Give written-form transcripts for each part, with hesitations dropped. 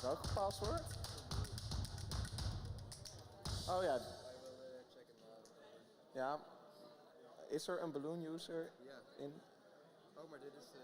Welk paswoord? Oh ja. I will check it now. Ja. Is er een balloon user Ja. in? Oh, maar dit is de...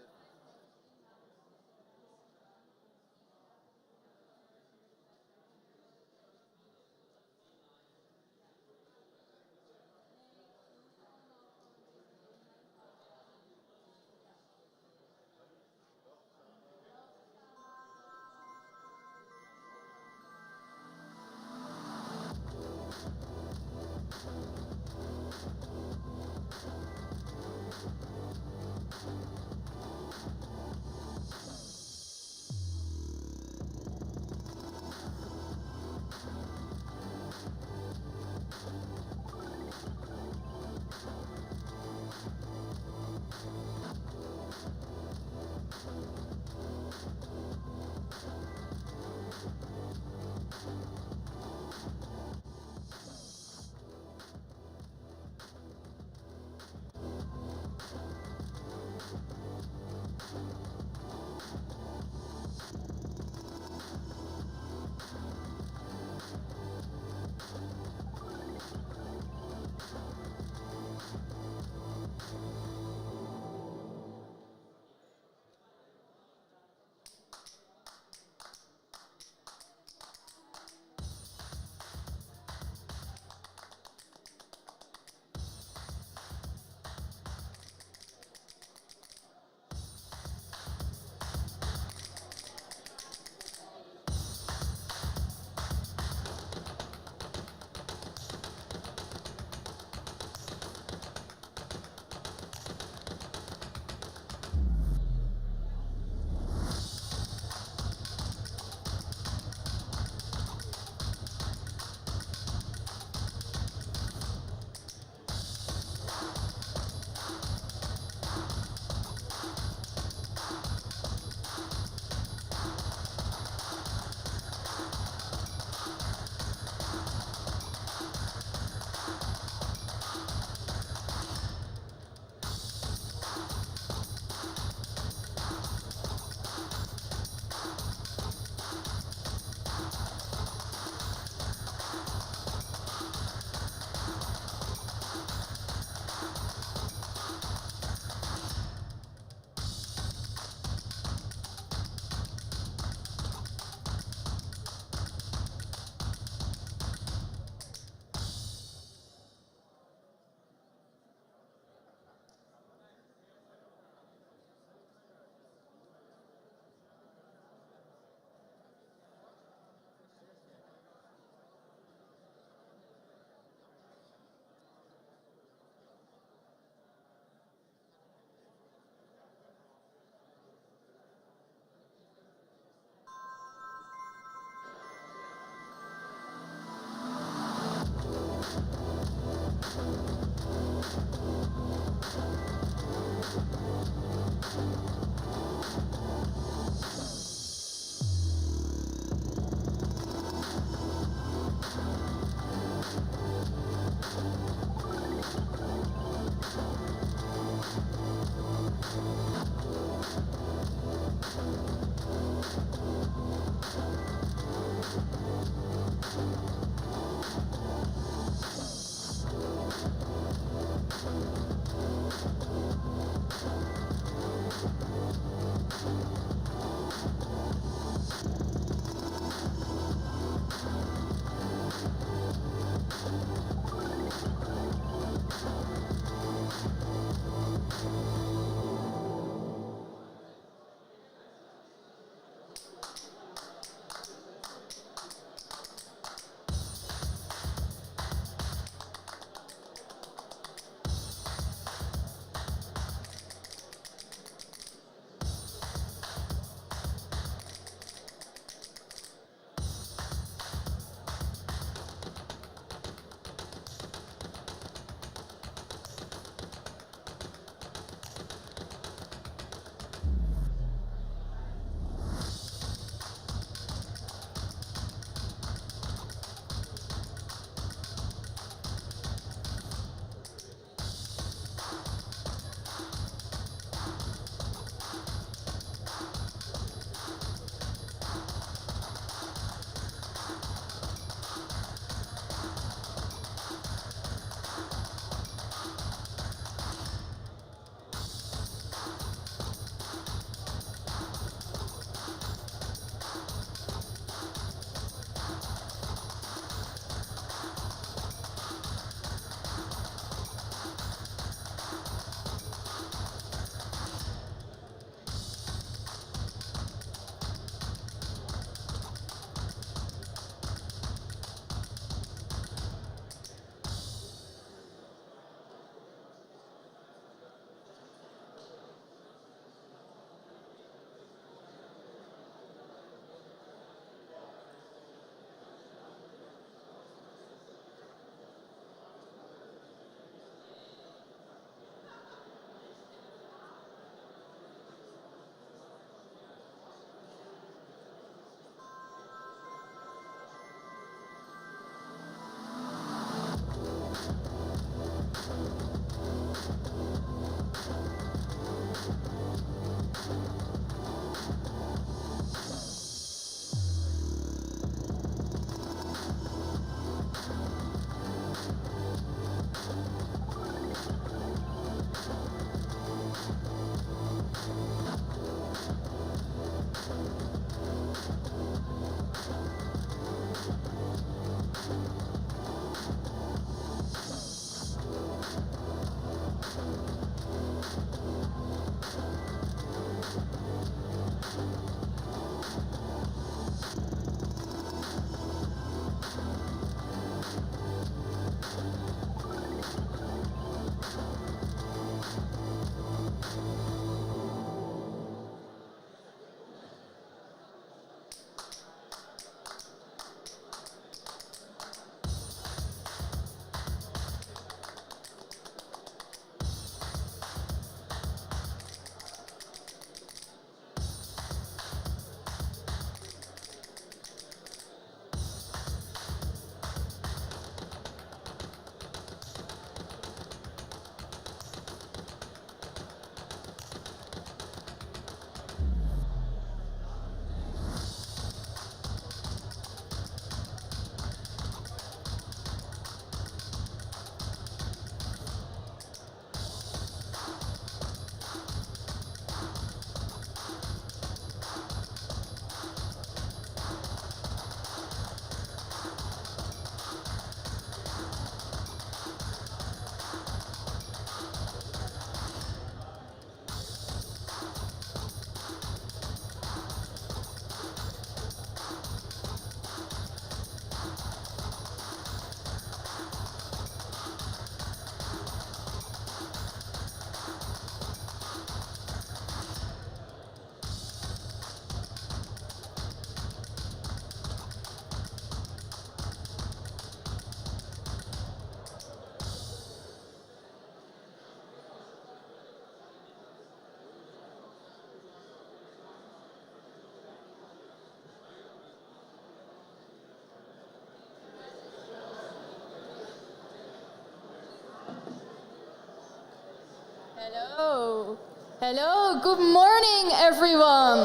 Hello. Hello, good morning everyone.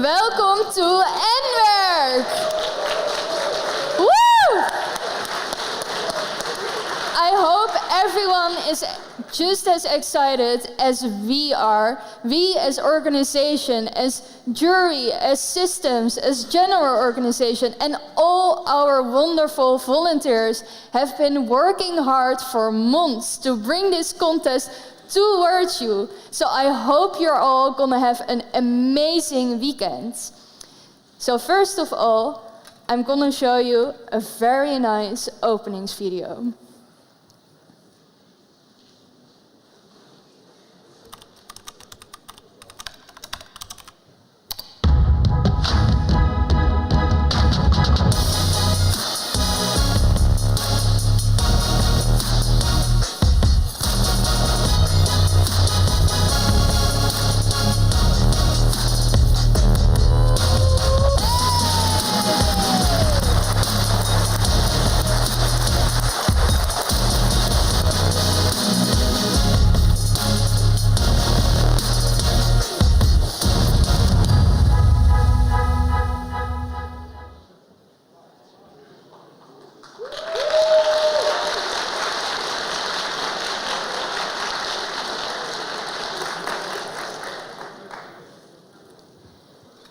Welcome to NWERC. Woo! I hope everyone is just as excited as we are. We as organization, as jury, as systems, as general organization, and all our wonderful volunteers have been working hard for months to bring this contest towards you. So I hope you're all gonna have an amazing weekend. So first of all, I'm gonna show you a very nice openings video.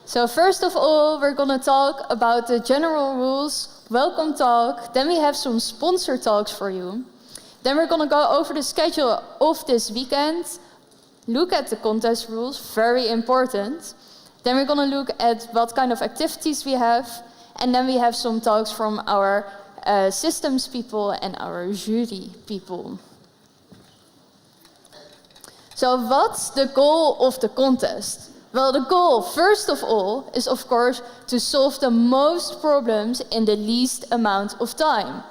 So first of all, we're going to talk about the general rules, welcome talk, then we have some sponsor talks for you. Then we're going to go over the schedule of this weekend, look at the contest rules, very important. Then we're going to look at what kind of activities we have, and then we have some talks from our systems people and our jury people. So what's the goal of the contest? Well, the goal, first of all, is of course to solve the most problems in the least amount of time.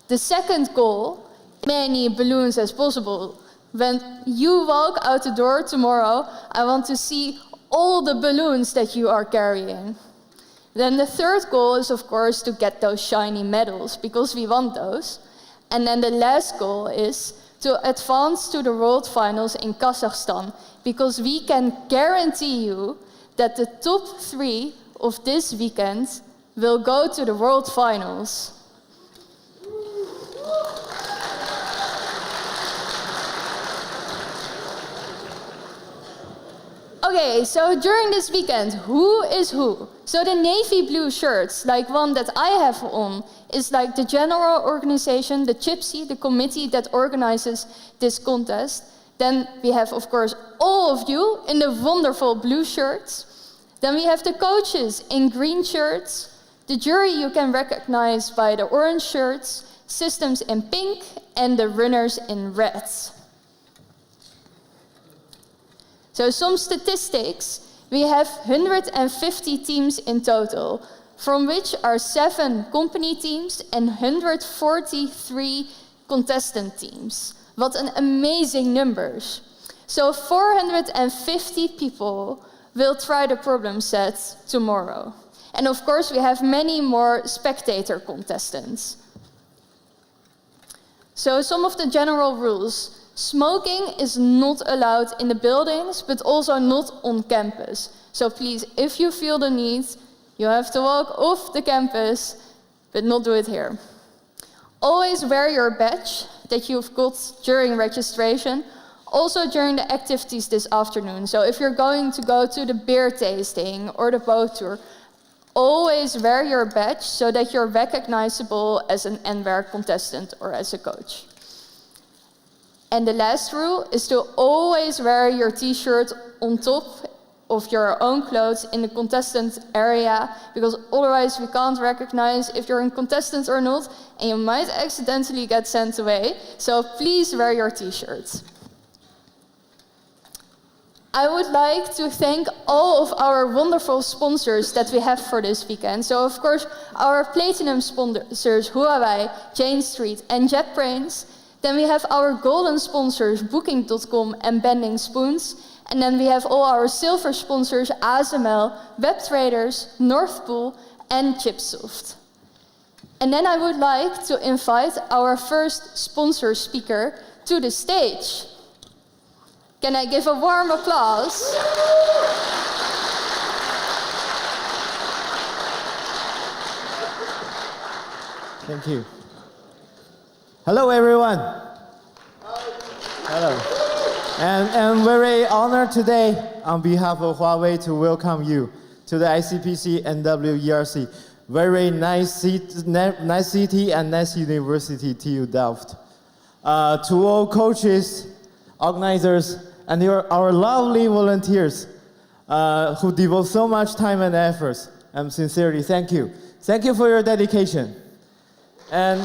The second goal, many balloons as possible. When you walk out the door tomorrow, I want to see all the balloons that you are carrying. Then the third goal is of course to get those shiny medals, because we want those. And then the last goal is to advance to the World Finals in Kazakhstan, because we can guarantee you that the top 3 of this weekend will go to the World Finals. Okay, so during this weekend, who is who? So the navy blue shirts, like one that I have on, is like the general organization, the CHIPC, the committee that organizes this contest. Then we have, of course, all of you in the wonderful blue shirts. Then we have the coaches in green shirts. The jury you can recognize by the orange shirts, systems in pink, and the runners in red. So some statistics. We have 150 teams in total, from which are 7 company teams and 143 contestant teams. What an amazing numbers. So 450 people will try the problem set tomorrow. And of course we have many more spectator contestants. So some of the general rules. Smoking is not allowed in the buildings, but also not on campus. So please, if you feel the need, you have to walk off the campus, but not do it here. Always wear your badge that you've got during registration, also during the activities this afternoon. So if you're going to go to the beer tasting or the boat tour, always wear your badge so that you're recognizable as an NWERC contestant or as a coach. And the last rule is to always wear your t-shirt on top of your own clothes in the contestant area, because otherwise we can't recognize if you're a contestant or not, and you might accidentally get sent away. So please wear your t-shirt. I would like to thank all of our wonderful sponsors that we have for this weekend. So of course, our platinum sponsors, Huawei, Jane Street, and JetBrains. Then we have our golden sponsors, Booking.com and Bending Spoons. And then we have all our silver sponsors, ASML, WebTraders, North Pool, and Chipsoft. And then I would like to invite our first sponsor speaker to the stage. Can I give a warm applause? Thank you. Hello, everyone. Hello. And I'm very honored today on behalf of Huawei to welcome you to the ICPC NWERC. Very nice city and nice university, TU Delft. To all coaches, organizers, and our lovely volunteers who devote so much time and efforts, sincerely thank you. Thank you for your dedication. And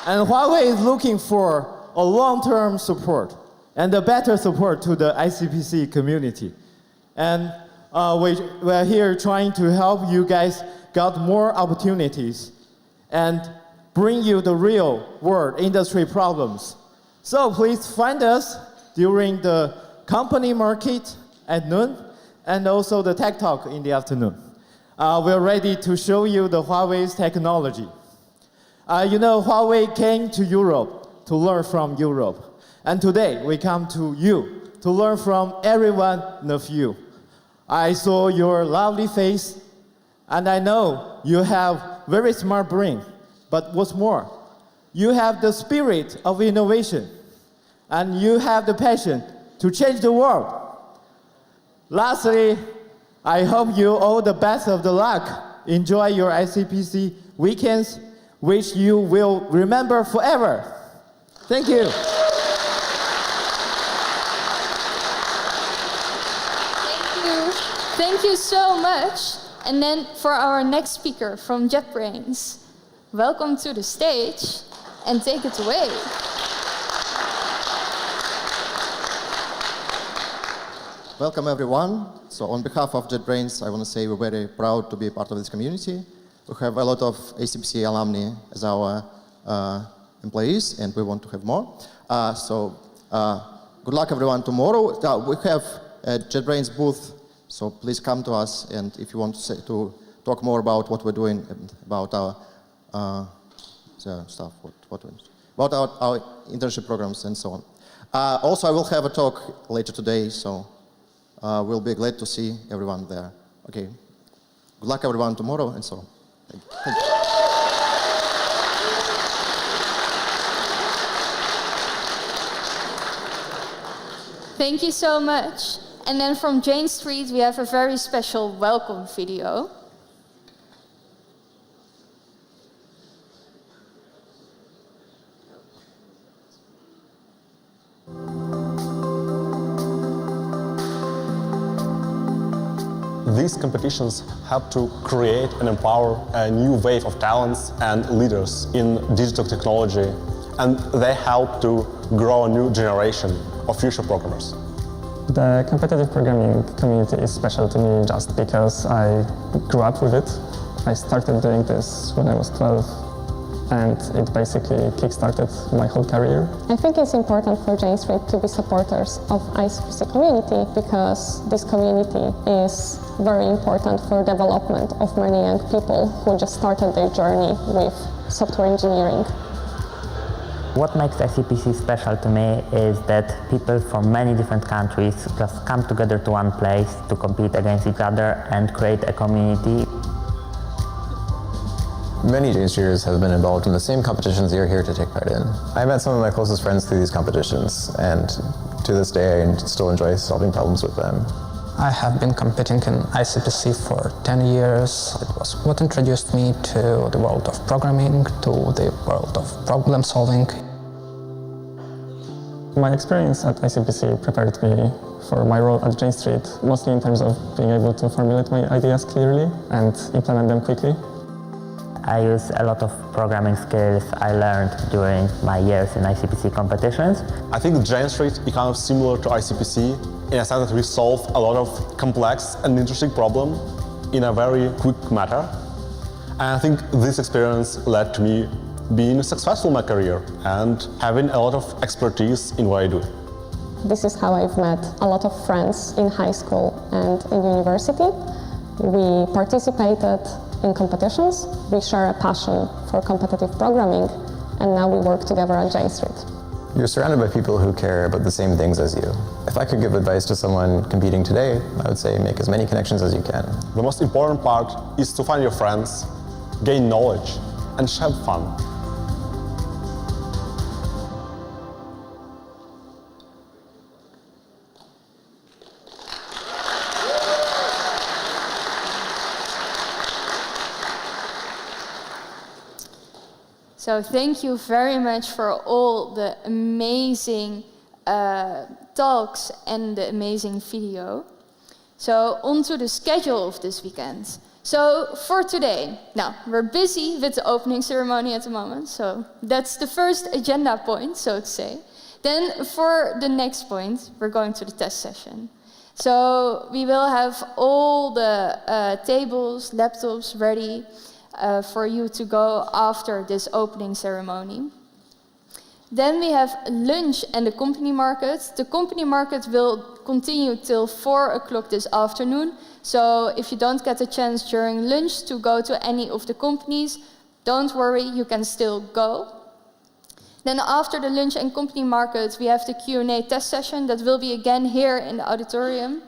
Huawei is looking for a long-term support and a better support to the ICPC community. And we're here trying to help you guys get more opportunities and bring you the real world industry problems. So please find us during the company market at noon and also the tech talk in the afternoon. We're ready to show you the Huawei's technology. Huawei came to Europe to learn from Europe. And today, we come to you to learn from every one of you. I saw your lovely face, and I know you have very smart brain. But what's more, you have the spirit of innovation, and you have the passion to change the world. Lastly, I hope you all the best of the luck. Enjoy your ICPC weekends, which you will remember forever. Thank you. Thank you so much. And then for our next speaker from JetBrains, welcome to the stage and take it away. Welcome everyone. So on behalf of JetBrains, I want to say we're very proud to be a part of this community. We have a lot of ICPC alumni as our employees, and we want to have more. Good luck everyone tomorrow. We have a JetBrains booth, so please come to us, and if you want to talk more about what we're doing, and about our stuff, about our internship programs and so on. Also, I will have a talk later today, so we'll be glad to see everyone there. Okay. Good luck everyone tomorrow and so on. Thank you. Thank you so much. And then from Jane Street, we have a very special welcome video. These competitions help to create and empower a new wave of talents and leaders in digital technology, and they help to grow a new generation of future programmers. The competitive programming community is special to me just because I grew up with it. I started doing this when I was 12, and it basically kickstarted my whole career. I think it's important for Jane Street to be supporters of ICPC community because this community is very important for development of many young people who just started their journey with software engineering. What makes ICPC special to me is that people from many different countries just come together to one place to compete against each other and create a community. Many Jane Streeters have been involved in the same competitions you're here to take part in. I met some of my closest friends through these competitions, and to this day I still enjoy solving problems with them. I have been competing in ICPC for 10 years. It was what introduced me to the world of programming, to the world of problem solving. My experience at ICPC prepared me for my role at Jane Street, mostly in terms of being able to formulate my ideas clearly and implement them quickly. I use a lot of programming skills I learned during my years in ICPC competitions. I think Jane Street is kind of similar to ICPC in a sense that we solve a lot of complex and interesting problems in a very quick matter. And I think this experience led to me being successful in my career and having a lot of expertise in what I do. This is how I've met a lot of friends in high school and in university. We participated in competitions, we share a passion for competitive programming, and now we work together at J Street. You're surrounded by people who care about the same things as you. If I could give advice to someone competing today, I would say make as many connections as you can. The most important part is to find your friends, gain knowledge, and have fun. So thank you very much for all the amazing talks and the amazing video. So on to the schedule of this weekend. So for today, now we're busy with the opening ceremony at the moment, so that's the first agenda point, so to say. Then for the next point, we're going to the test session. So we will have all the tables, laptops ready for you to go after this opening ceremony. Then we have lunch and the company market. The company market will continue till 4 o'clock this afternoon. So if you don't get a chance during lunch to go to any of the companies, don't worry, you can still go. Then after the lunch and company market, we have the Q&A test session that will be again here in the auditorium.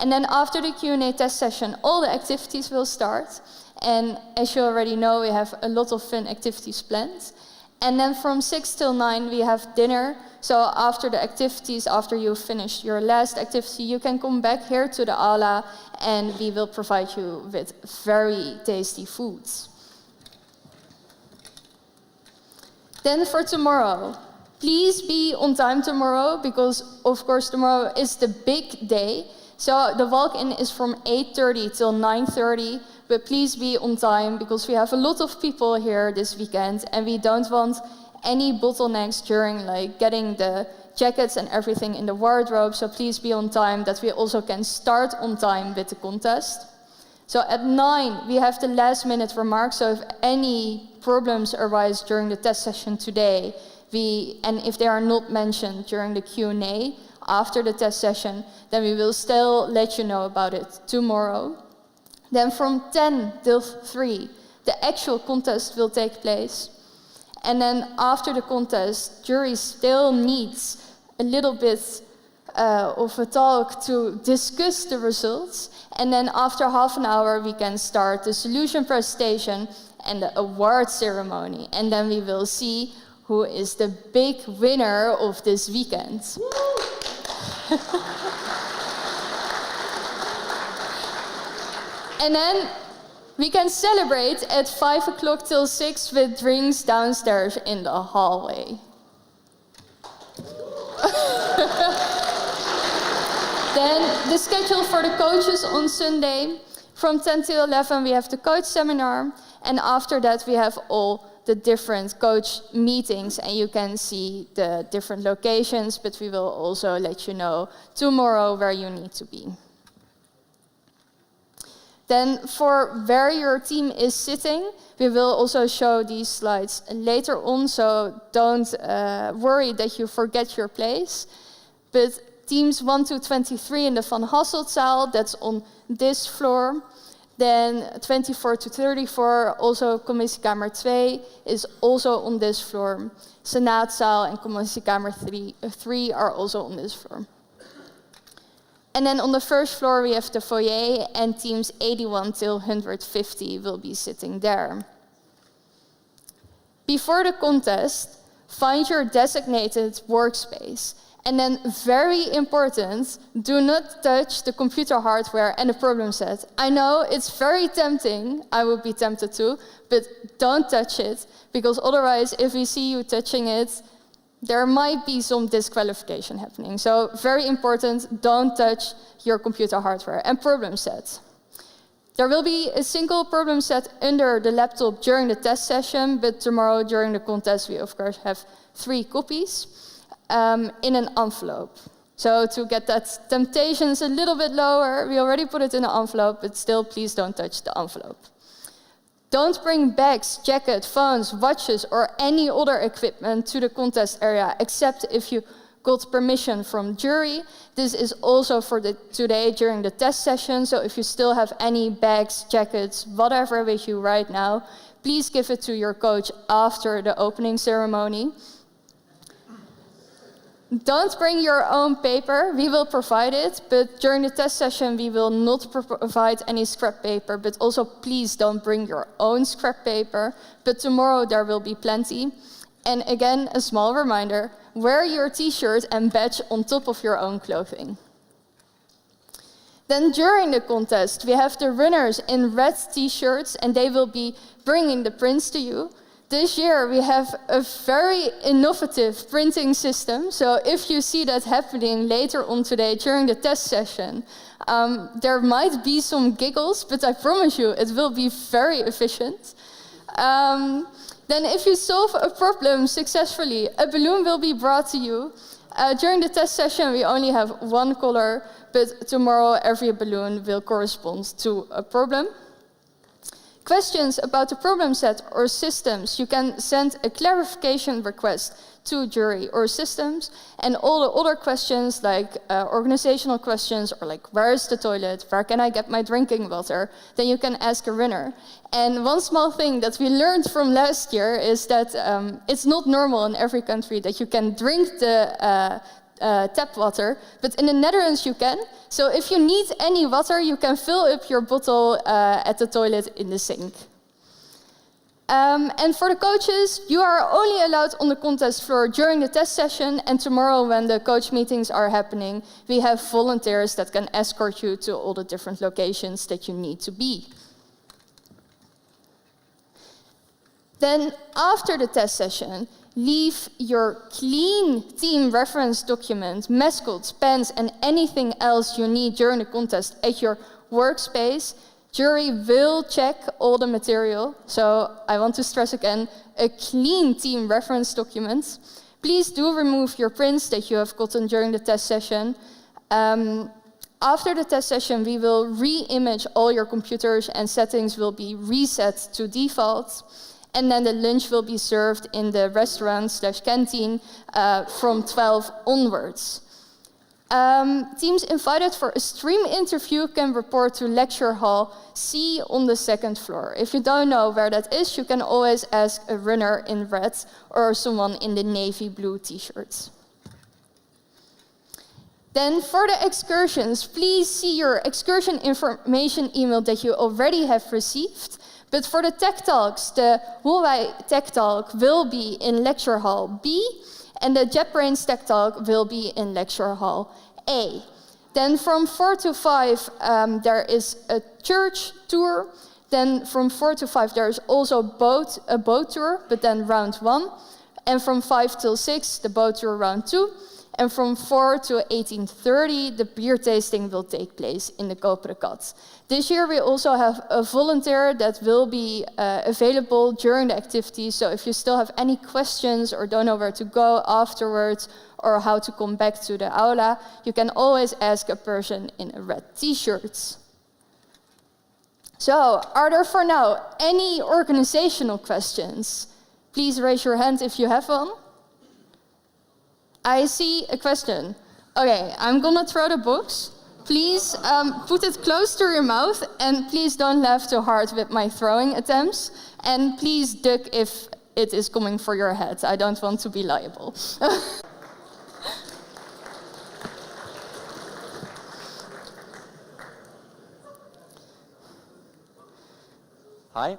And then after the Q&A test session, all the activities will start. And as you already know, we have a lot of fun activities planned. And then from 6 till 9, we have dinner. So after the activities, after you've finished your last activity, you can come back here to the aula and we will provide you with very tasty foods. Then for tomorrow, please be on time tomorrow because, of course, tomorrow is the big day. So the walk-in is from 8:30 till 9:30. But please be on time because we have a lot of people here this weekend and we don't want any bottlenecks during getting the jackets and everything in the wardrobe. So please be on time that we also can start on time with the contest. So at 9 we have the last minute remarks. So if any problems arise during the test session today, and if they are not mentioned during the Q&A after the test session, then we will still let you know about it tomorrow. Then from 10 till 3, the actual contest will take place. And then after the contest, jury still needs a little bit of a talk to discuss the results. And then after half an hour, we can start the solution presentation and the award ceremony. And then we will see who is the big winner of this weekend. And then we can celebrate at 5 o'clock till 6 with drinks downstairs in the hallway. Then the schedule for the coaches on Sunday. From 10 till 11 we have the coach seminar. And after that we have all the different coach meetings. And you can see the different locations. But we will also let you know tomorrow where you need to be. Then for where your team is sitting, we will also show these slides later on, so don't worry that you forget your place. But teams 1 to 23 in the Van Hasseltzaal, that's on this floor. Then 24 to 34, also Commissiekamer 2, is also on this floor. Senaatzaal and Commissiekamer 3 are also on this floor. And then on the first floor we have the foyer and teams 81 till 150 will be sitting there. Before the contest, find your designated workspace. And then very important, do not touch the computer hardware and the problem set. I know it's very tempting, I would be tempted to, but don't touch it, because otherwise if we see you touching it, there might be some disqualification happening. So very important, don't touch your computer hardware and problem set. There will be a single problem set under the laptop during the test session, but tomorrow during the contest we of course have 3 copies in an envelope. So to get that temptations a little bit lower, we already put it in an envelope, but still please don't touch the envelope. Don't bring bags, jackets, phones, watches, or any other equipment to the contest area, except if you got permission from jury. This is also for today during the test session, so if you still have any bags, jackets, whatever with you right now, please give it to your coach after the opening ceremony. Don't bring your own paper, we will provide it, but during the test session we will not provide any scrap paper, but also please don't bring your own scrap paper, but tomorrow there will be plenty. And again, a small reminder, wear your t-shirt and badge on top of your own clothing. Then during the contest, we have the runners in red t-shirts and they will be bringing the prints to you. This year we have a very innovative printing system, so if you see that happening later on today during the test session, there might be some giggles, but I promise you it will be very efficient. Then if you solve a problem successfully, a balloon will be brought to you. During the test session we only have one color, but tomorrow every balloon will correspond to a problem. Questions about the problem set or systems, you can send a clarification request to jury or systems, and all the other questions like organizational questions or like where is the toilet, where can I get my drinking water, then you can ask a runner. And one small thing that we learned from last year is that it's not normal in every country that you can drink the tap water, but in the Netherlands you can. So if you need any water, you can fill up your bottle at the toilet in the sink. And for the coaches, you are only allowed on the contest floor during the test session, and tomorrow when the coach meetings are happening, we have volunteers that can escort you to all the different locations that you need to be. Then after the test session, leave your clean team reference document, mascots, pens, and anything else you need during the contest at your workspace. Jury will check all the material, so I want to stress again, a clean team reference document. Please do remove your prints that you have gotten during the test session. After the test session, we will re-image all your computers and settings will be reset to default. And then the lunch will be served in the restaurant/canteen from 12 onwards. Teams invited for a stream interview can report to lecture hall C on the second floor. If you don't know where that is, you can always ask a runner in red or someone in the navy blue t-shirts. Then for the excursions, please see your excursion information email that you already have received. But for the tech talks, the Huawei tech talk will be in lecture hall B, and the JetBrains tech talk will be in lecture hall A. Then from 4 to 5, there is a church tour. Then from 4 to 5, there is also a boat tour, but then round 1. And from 5 till 6, the boat tour round 2. And from 4 to 18:30, the beer tasting will take place in the Koperen Kat. This year we also have a volunteer that will be available during the activity. So if you still have any questions or don't know where to go afterwards or how to come back to the aula, you can always ask a person in a red t-shirt. So, are there for now any organizational questions? Please raise your hand if you have one. I see a question. Okay, I'm gonna throw the box. Please put it close to your mouth and please don't laugh too hard with my throwing attempts. And please duck if it is coming for your head. I don't want to be liable. Hi.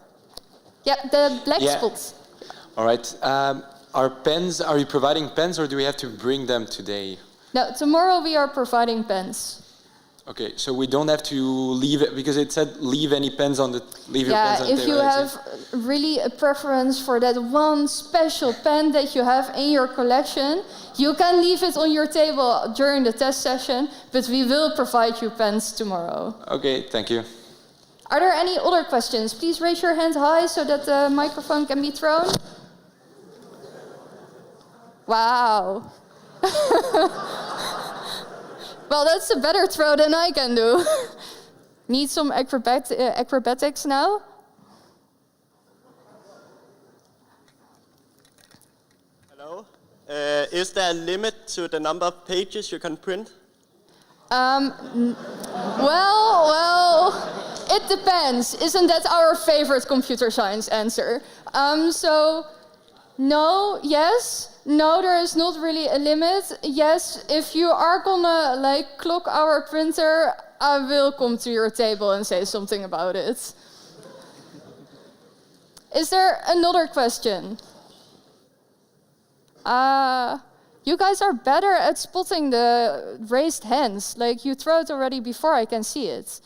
Yeah, the black spots. All right. Are you providing pens or do we have to bring them today? No, tomorrow we are providing pens. Okay, so we don't have to leave it, because it said leave any pens on the, leave your pens on the table. Yeah, if you have really a preference for that one special pen that you have in your collection, you can leave it on your table during the test session, but we will provide you pens tomorrow. Okay, thank you. Are there any other questions? Please raise your hand high so that the microphone can be thrown. Wow. Well, that's a better throw than I can do. Need some acrobatics now? Hello. Is there a limit to the number of pages you can print? Well, It depends. Isn't that our favorite computer science answer? So, no, yes. No, there is not really a limit. Yes, if you are gonna like clock our printer, I will come to your table and say something about it. Is there another question? You guys are better at spotting the raised hands. Like, you throw it already before I can see it.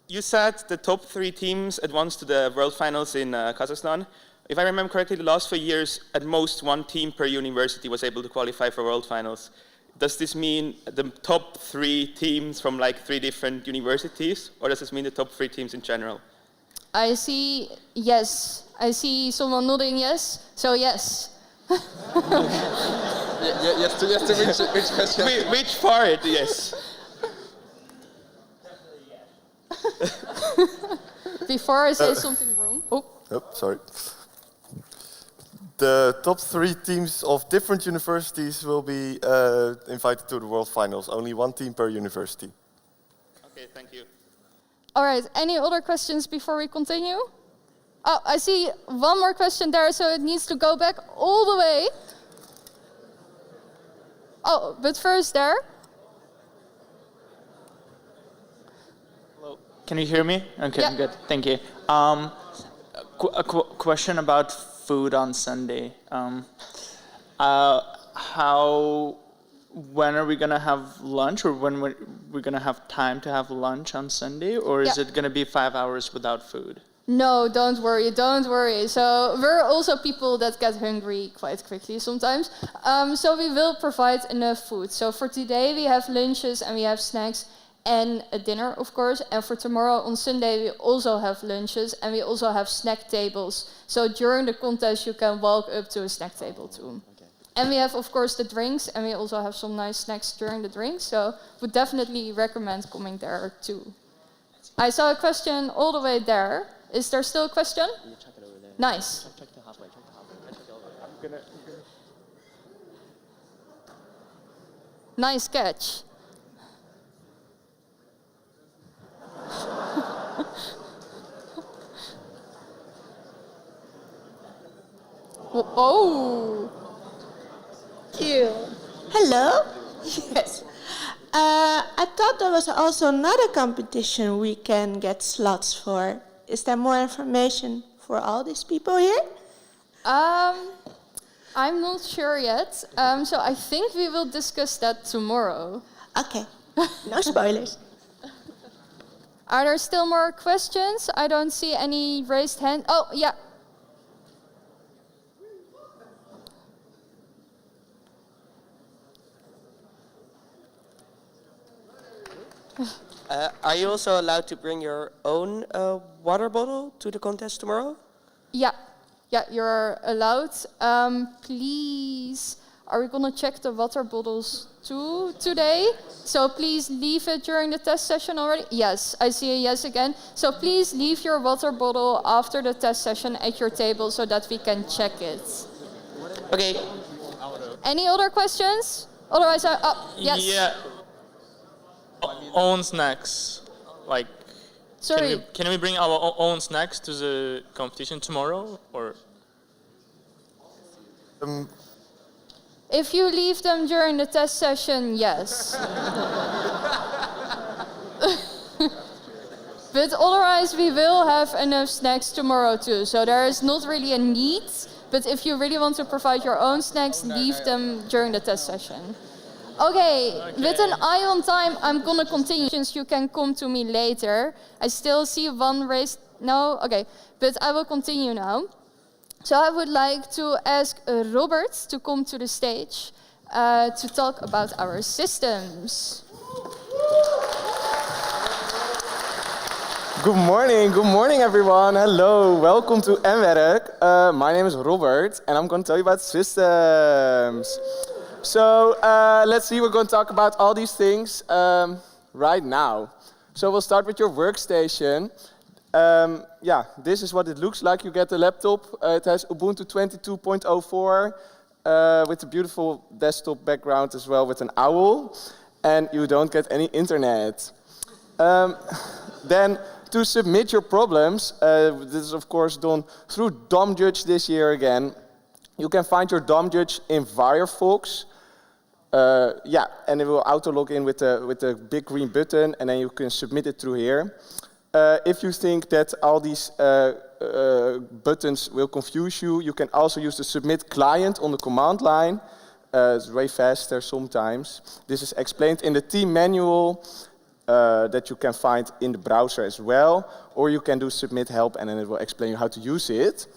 You said the top 3 teams advanced to the World Finals in Kazakhstan. If I remember correctly, the last 4 years, at most 1 team per university was able to qualify for World Finals. Does this mean the top 3 teams from like 3 different universities, or does this mean the top 3 teams in general? I see yes. I see someone nodding yes, so yes. Yes, to which question? Which part, yes. Before I say something wrong. Oh, sorry. The top 3 teams of different universities will be invited to the World Finals. Only 1 team per university. Okay, thank you. all right. Any other questions before we continue? Oh, I see one more question there, so it needs to go back all the way. Oh, but first there. Can you hear me? Okay, Yeah. good. Thank you. A question about food on Sunday. When are we gonna have lunch, or when we're gonna have time to have lunch on Sunday, or is it gonna be 5 hours without food? No, don't worry, don't worry. So we're also people that get hungry quite quickly sometimes. So we will provide enough food. So for today we have lunches and we have snacks and a dinner, of course. And for tomorrow on Sunday we also have lunches and we also have snack tables. So during the contest you can walk up to a snack table too. Okay. And we have, of course, the drinks, and we also have some nice snacks during the drinks. So would definitely recommend coming there too. I saw a question all the way there. Is there still a question? Check it over there. Nice. Check the halfway. Check the over. Nice catch. Oh. Thank you. Hello? Yes. I thought there was also another competition we can get slots for. Is there more information for all these people here? I'm not sure yet. So I think we will discuss that tomorrow. Okay. No spoilers. Are there still more questions? I don't see any raised hand. Oh, yeah. Are you also allowed to bring your own water bottle to the contest tomorrow? Yeah, you're allowed. Please, are we gonna check the water bottles too today? So please leave it during the test session already. Yes, I see a yes again. So please leave your water bottle after the test session at your table so that we can check it. Okay. Any other questions? Otherwise, yes. Yeah. Own snacks, like. Sorry. Can we bring our own snacks to the competition tomorrow, or? If you leave them during the test session, yes. But otherwise, we will have enough snacks tomorrow too. So there is not really a need. But if you really want to provide your own snacks, leave them during the test session. Okay, with an eye on time, I'm gonna continue. You can come to me later. I still see one raised. No? Okay, but I will continue now. So I would like to ask Robert to come to the stage to talk about our systems. Good morning everyone. Hello, welcome to NWERC. My name is Robert and I'm going to tell you about systems. So let's see, we're going to talk about all these things right now. So we'll start with your workstation. Yeah, this is what it looks like. You get the laptop. It has Ubuntu 22.04. with a beautiful desktop background as well with an owl, and you don't get any internet. Then to submit your problems, this is of course done through DOM Judge this year again. You can find your DOM Judge in Firefox. And it will auto log in with the big green button, and then you can submit it through here. If you think that all these buttons will confuse you, you can also use the submit client on the command line. It's way faster sometimes. This is explained in the team manual that you can find in the browser as well, or you can do submit help and then it will explain you how to use it.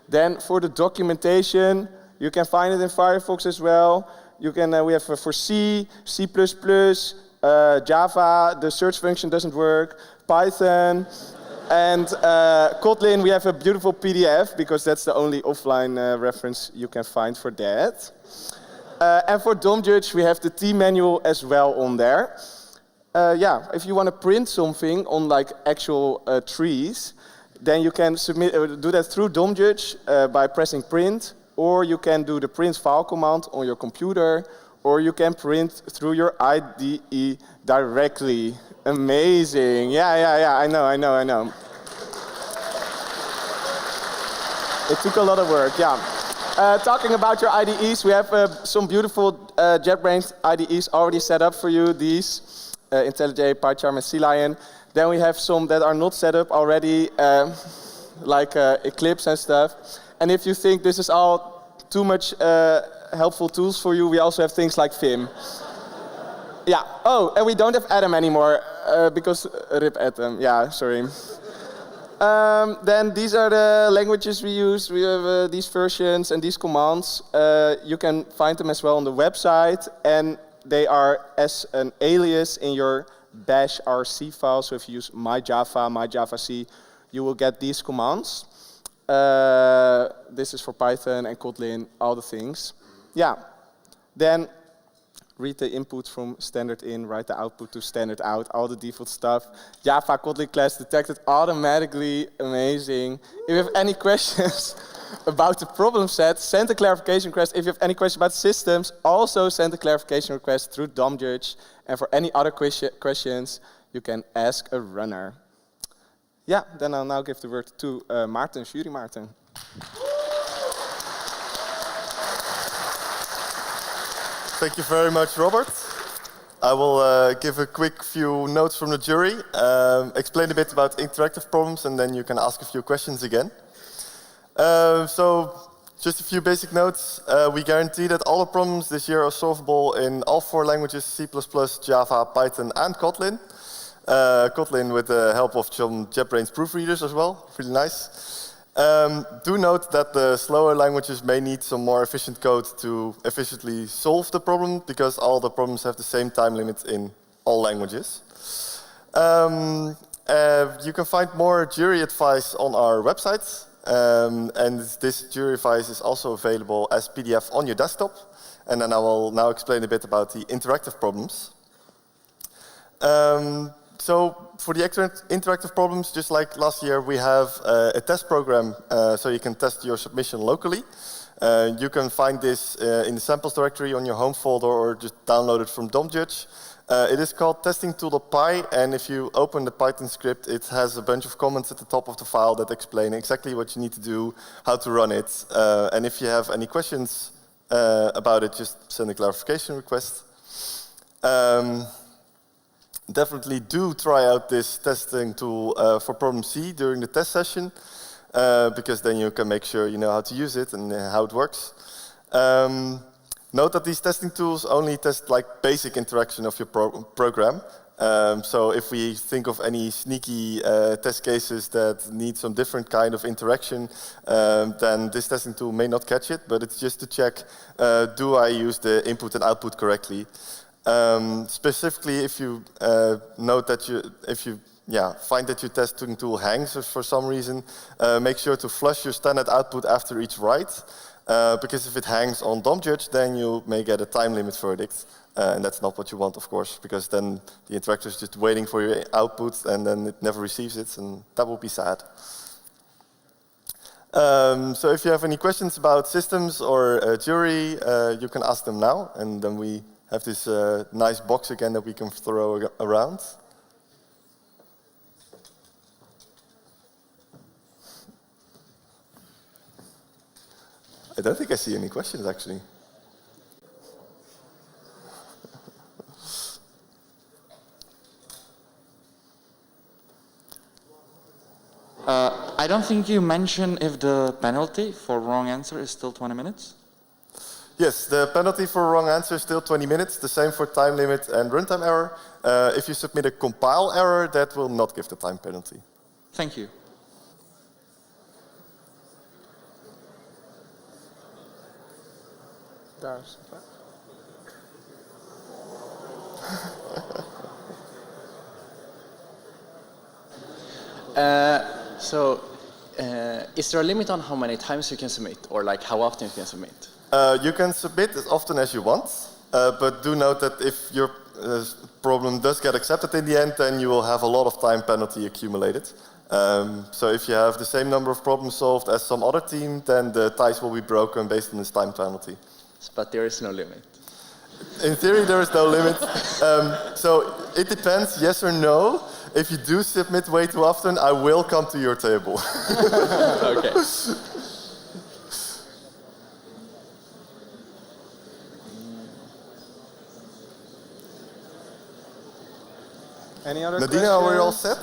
Then for the documentation, you can find it in Firefox as well. You can, we have for C, C++, Java, the search function doesn't work, Python, and Kotlin, we have a beautiful PDF because that's the only offline reference you can find for that. And for DOM Judge, we have the team manual as well on there. If you want to print something on like actual trees, then you can submit, do that through DOM Judge by pressing print, or you can do the print file command on your computer, or you can print through your IDE directly. Amazing. Yeah, I know. It took a lot of work, yeah. Talking about your IDEs, we have some beautiful JetBrains IDEs already set up for you, these, IntelliJ, PyCharm, and CLion. Then we have some that are not set up already, like Eclipse and stuff. And if you think this is all too much helpful tools for you, we also have things like Vim. Yeah. Oh, and we don't have Atom anymore because rip Atom. Yeah, sorry. Then these are the languages we use. We have these versions and these commands. You can find them as well on the website, and they are as an alias in your bash RC file. So if you use myjava, myjavac, you will get these commands. This is for Python and Kotlin, all the things. Yeah. Then read the input from standard in, write the output to standard out, all the default stuff. Java Kotlin class detected automatically, amazing. If you have any questions about the problem set, send a clarification request. If you have any questions about systems, also send a clarification request through DOM Judge. And for any other questions, you can ask a runner. Yeah, then I'll now give the word to Maarten, jury Maarten. Thank you very much, Robert. I will give a quick few notes from the jury, explain a bit about interactive problems, and then you can ask a few questions again. So, just a few basic notes. We guarantee that all the problems this year are solvable in all 4 languages, C++, Java, Python, and Kotlin. Kotlin with the help of some JetBrains proofreaders as well, really nice. Do note that the slower languages may need some more efficient code to efficiently solve the problem, because all the problems have the same time limit in all languages. You can find more jury advice on our website, and this jury advice is also available as PDF on your desktop. And then I will now explain a bit about the interactive problems. So for the interactive problems, just like last year, we have a test program so you can test your submission locally. You can find this in the samples directory on your home folder or just download it from DOM Judge. It is called testing.py, and if you open the Python script, it has a bunch of comments at the top of the file that explain exactly what you need to do, how to run it. And if you have any questions about it, just send a clarification request. Definitely do try out this testing tool for problem C during the test session, because then you can make sure you know how to use it and how it works. Note that these testing tools only test like basic interaction of your program. So if we think of any sneaky test cases that need some different kind of interaction, then this testing tool may not catch it, but it's just to check, do I use the input and output correctly? Specifically, if you note that find that your testing tool hangs for some reason, make sure to flush your standard output after each write, because if it hangs on DOM Judge, then you may get a time limit verdict, and that's not what you want, of course, because then the interactor is just waiting for your output, and then it never receives it, and that would be sad. So if you have any questions about systems or jury, you can ask them now, and then we have this nice box again that we can throw around. I don't think I see any questions, actually. I don't think you mentioned if the penalty for wrong answer is still 20 minutes. Yes, the penalty for wrong answer is still 20 minutes, the same for time limit and runtime error. If you submit a compile error, that will not give the time penalty. Thank you. Is there a limit on how many times you can submit, or like how often you can submit? You can submit as often as you want, but do note that if your problem does get accepted in the end, then you will have a lot of time penalty accumulated. So if you have the same number of problems solved as some other team, then the ties will be broken based on this time penalty. But there is no limit. In theory, there is no limit. So it depends, yes or no. If you do submit way too often, I will come to your table. Okay. Any other Nadina, questions? are we all set?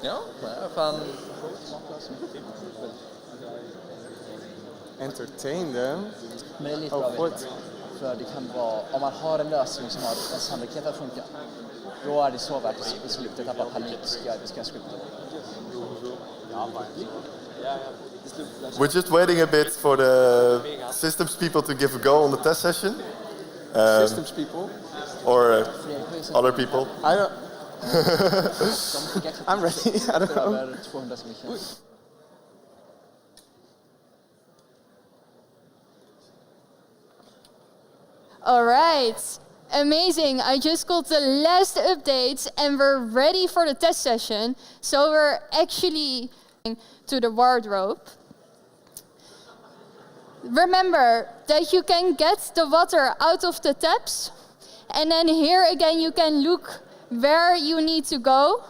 No. Ja, van... Entertain them? Men det är lite bra att veta. För det kan vara, om man har en lösning som har en sannolikhet att funka, då är det så värt att i slutet tappa panik. Vi ska skjuta. We're just waiting a bit for the systems people to give a go on the test session. Systems people? Or other people. I don't... I'm ready. I don't know. All right, amazing. I just got the last updates and we're ready for the test session. So we're actually to the wardrobe. Remember that you can get the water out of the taps. And then here again, you can look where you need to go.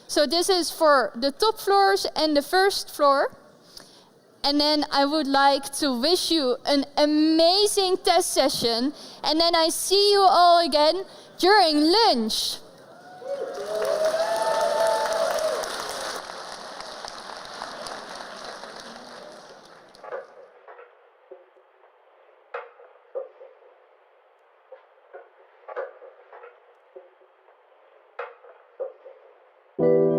So this is for the top floors and the first floor. And then I would like to wish you an amazing test session. And then I see you all again during lunch. you.